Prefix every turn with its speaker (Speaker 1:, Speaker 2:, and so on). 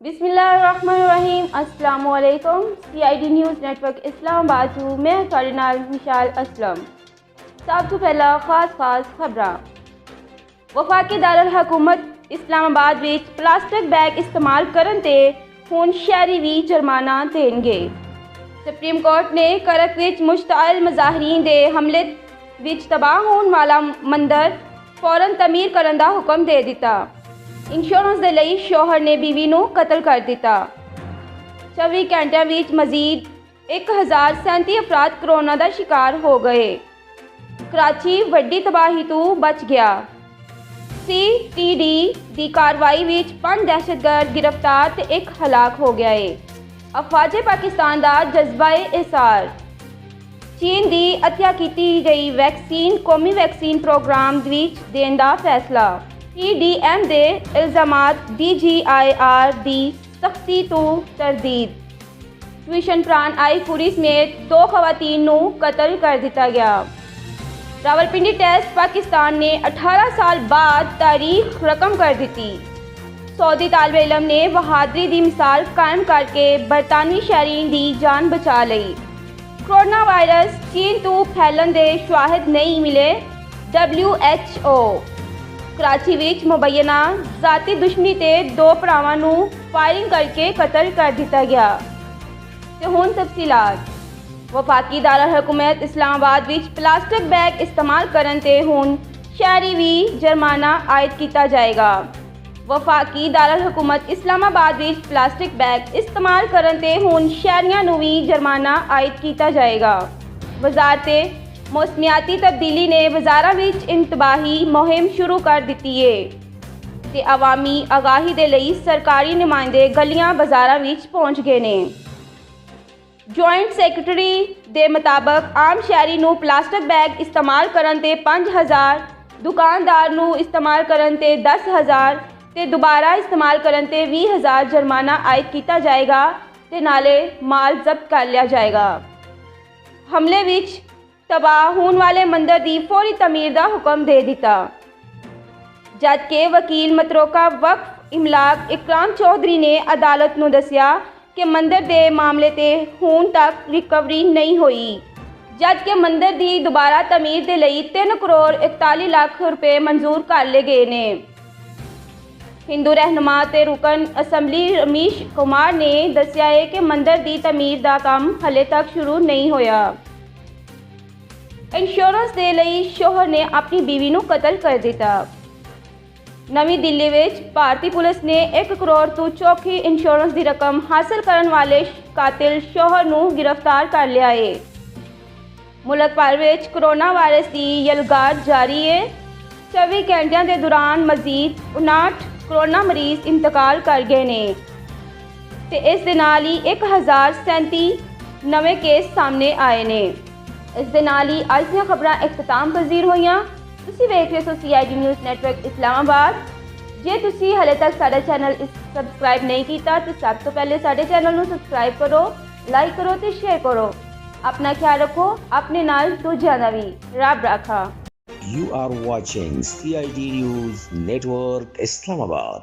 Speaker 1: बिस्मिल्लाहिर्रहमानिर्रहीम। अस्सलामुअलैकुम। CID news network Islamabad ਤੋਂ मैं ਤੁਹਾਡੇ ਨਾਲ ਮਿਸ਼ਾਲ असलम। सब तो पहला खास खबरां। वफाकी दारुल हुकूमत इस्लामाबाद विच प्लास्टिक बैग इस्तेमाल करन ते हुण शहरी भी जुर्माना देणगे। सुप्रीम कोर्ट ने करक विच मुश्तअल मुजाहिरीन दे हमले विच तबाह होने वाला मंदिर फौरन तमीर करन दा हुक्म दे दिता। इंश्योरेंस दे लई शौहर ने बीवी नूं कतल कर दिता। 24 घंटिਆਂ ਵਿੱਚ मजीद 1037 अफराद कोरोना ਦਾ शिकार हो गए। कराची ਵੱਡੀ तबाही ਤੋਂ बच गया। CTD ਦੀ कार्रवाई ਵਿੱਚ 5 दहशतगर्द गिरफ्तार ਤੇ 1 हलाक हो गया है। अफवाजे पाकिस्तान ਦਾ जज्बाए इसार। चीन ਦੀ हत्या ਕੀਤੀ गई वैक्सीन कौमी वैक्सीन प्रोग्राम ਵਿੱਚ देਣ ਦਾ फैसला। PDM ਦੇ इल्ज़ामात DGIR ਦੀ सख्ती तो तरदीद। ट्यूशन पढ़ाने आई कुड़ी समेत 2 खवातीन नूं कतल कर दिता गया। रावलपिंडी टेस्ट पाकिस्तान ने 18 साल बाद तारीख रकम कर दी। सऊदी तालिब इलम ने बहादरी की मिसाल कायम करके बरतानी शहरीन की जान बचा ली। कोरोना वायरस चीन तो फैलन के शवाहिद नहीं मिले। WHO। कराची विच मुबैना जाती दुश्मनी ते 2 भरावां नूं फायरिंग करके कतल कर दिता गया। ते हुण तफसीलात। वफाकी दारुल हुकूमत इस्लामाबाद विच प्लास्टिक बैग इस्तेमाल करन ते हुण शहरी भी जुर्माना आयद किया जाएगा। वफाकी दारुल हुकूमत इस्लामाबाद विच प्लास्टिक बैग इस्तेमाल करन ते हुण शहरियां नूं भी जुर्माना आयद किया जाएगा। वजारते मौसमियाती तब्दीली ने बाज़ारां विच इंतबाही मुहिम शुरू कर दी है ते अवामी आगाही दे लई सरकारी नुमाइंदे गलियां बाज़ारां विच पहुंच गए ने। जॉइंट सैकटरी दे मुताबिक आम शहरी नूं प्लास्टिक बैग इस्तेमाल करन ते 5000, दुकानदार नूं इस्तेमाल करन ते 10,000 ते दोबारा इस्तेमाल करन ते 20,000 जुर्माना आयद किया जाएगा ते नाले माल जब्त कर लिया जाएगा। हमले विच तबाह होने वाले मंदिर की फौरी तमीर का हुक्म दे दिता। जबकि वकील मतरोका वक्फ इमलाक इकराम चौधरी ने अदालत नूं दस्सिया कि मंदिर के मामले ते हुण तक रिकवरी नहीं हुई। जबकि मंदिर की दोबारा तमीर के लिए 3 करोड़ 41 लाख रुपए मंजूर कर ले गए ने। हिंदू रहनुमा ते रुकन असैम्बली रमेश कुमार ने दस्सिया है कि मंदिर की तमीर का काम हले तक शुरू नहीं होया। इंश्योरेंस के लिए शौहर ने अपनी बीवी नूं कतल कर दिता। नवी दिल्ली विच भारतीय पुलिस ने 1 करोड़ तो चौखी इंश्योरेंस की रकम हासिल करने वाले कातिल शौहर नूं गिरफ्तार कर लिया है। मुल्क भर विच कोरोना वायरस की यलगार जारी है। 24 घंटिਆਂ के दौरान मजीद 59 कोरोना मरीज इंतकाल कर गए ने ते इस दे नाल ही 1037 नवे केस सामने आए ने। इस दे नाल ही अज ਦੀਆਂ खबरां इख्तिताम पजीर होईयां। तुसीं वेख रहे हो CID न्यूज़ नेटवर्क इस्लामाबाद। जे तुसीं हले तक साडा चैनल सबसक्राइब नहीं किया तो सब तो पहले साडे चैनल नूं सबसक्राइब करो, लाइक करो तो शेयर करो। अपना ख्याल रखो, अपने नाल दूजिआं दा वी। रब राखा।
Speaker 2: You are watching CID News Network Islamabad.